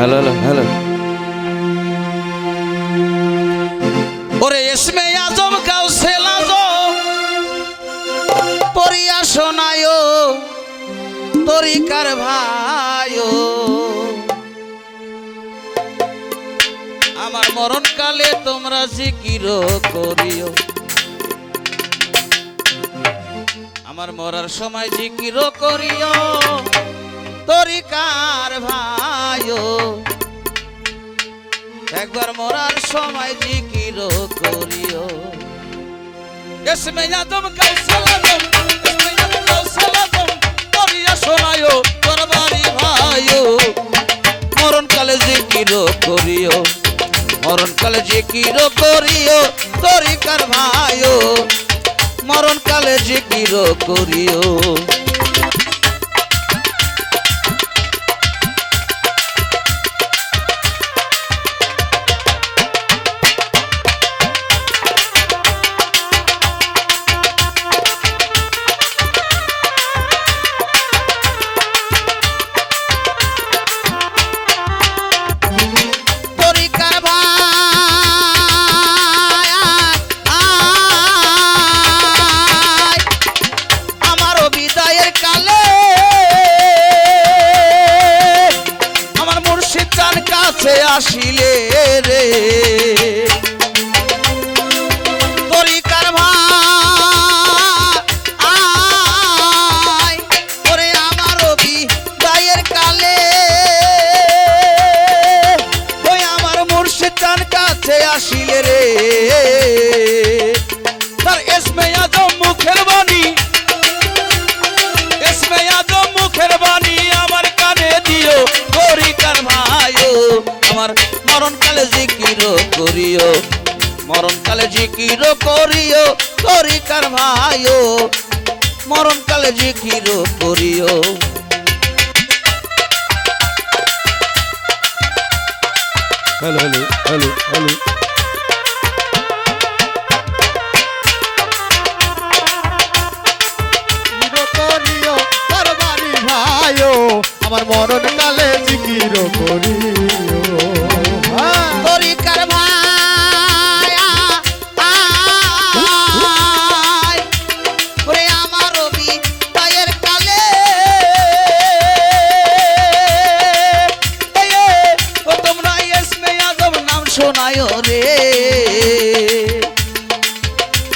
Hello hello ওরে ইসমে আজম গাউসে আজম পড়িয়া শোনায় তরিকার ভাইও আমার মরণকালে তোমরা জিকির করিও আমার মরার সময় জিকির করিও তরিকার ভাইও একবার মরার সময় জিকির করিও ইসমে আজম গাউসে আজম ইসমে আজম গাউসে আজম পড়িয়া শোনায় দরবারি ভাইও মরণকালে জিকির করিও মরণকালে জিকির করিও তরিকার ভাইও মরণকালে জিকির করিও আসিলে রে তরিকার ভাই ওরে আমার বিদায়ের কালে ওই আমার মুর্শিদ চান কাছে আসিলে রে তার ইসমে আজম মুখের বাণী ইসমে আজম মুখের বাণী আমার কানে দিও তরিকার ভাইও আমার মরণকালে জিকির করিও মরণকালে জিকির করিও তরিকার ভাইও মরণকালে জিকির করিও হ্যালো হ্যালো হ্যালো হ্যালো করিও দরবারি ভাইও আমার মরণকালে জিকির করিও তরিকার ভাই ওরে আমার বিদায়ের কালে ও তোমরা ইসমে আজম নাম শোনায় রে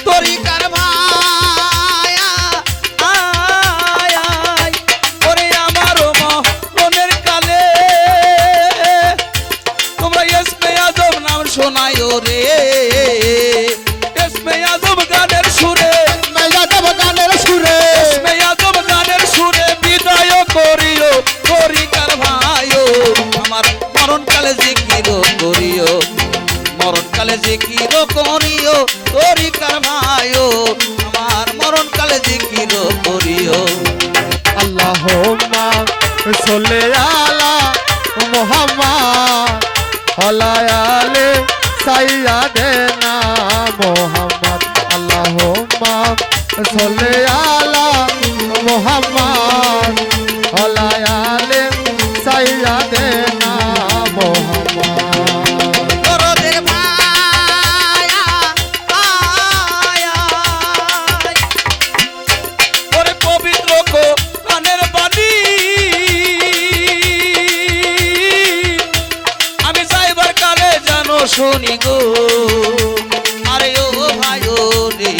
তরিকার ভাই ওরে আমার মরণের কালে তোমরা ইসমে আজম নাম শোনায় রে ইসমে আজম গানের সুরে গানের সুরে ইসমে আজম গানের সুরে বিদায় করিও তরিকার ভাইও আমার মরণকালে জিকির করিও মরণকালে জিকির করিও তরিকার ভাইও আমার মরণকালে জিকির করিও আল্লাহুম্মা সাল্লি আলা মুহাম্মাদ ওয়া আলি সাইয়্যিদিনা মুহাম্মদ আল্লাহুম্মা সাল্লি আলা মুহাম্মাদ ওয়া আলি সাইয়্যিদিনা মুহাম্মদ দরদের ভাই ওরে পবিত্র কোরআনের বাণী আমি যাইবার কালে জানো শুনি গো আরে ও ভাই ও রে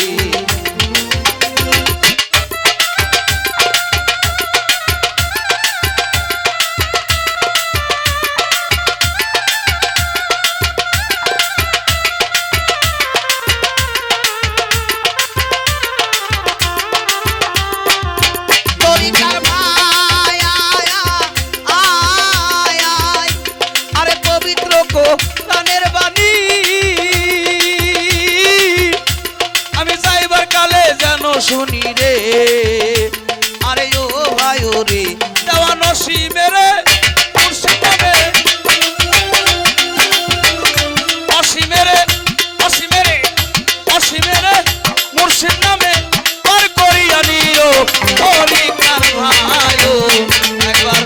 তরিকার ভাই আরে পবিত্র কোরআনের বাণী আমি যাইবার কালে জানো শুনি রে আরে ও ভাই ও রে দেওয়া নসিবের মুর্শিদ নামে অসীমের অসীমের অসীমের মুর্শিদ নামে পার করিয়া নিও তরিকার ভাইও একবার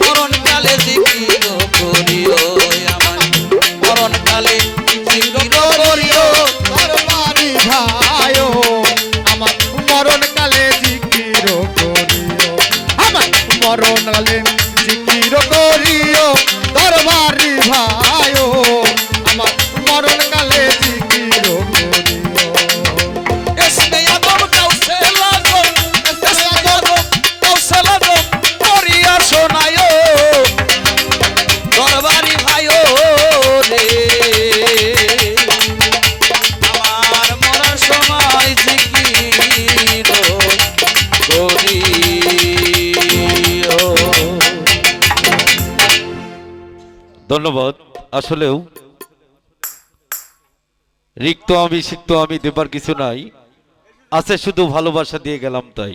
মরণকালে জিকির করিও ধন্যবাদ। আসলেও রিক্ত আমি সিক্ত আমি দেবার কিছু নাই, আছে শুধু ভালোবাসা দিয়ে গেলাম তাই।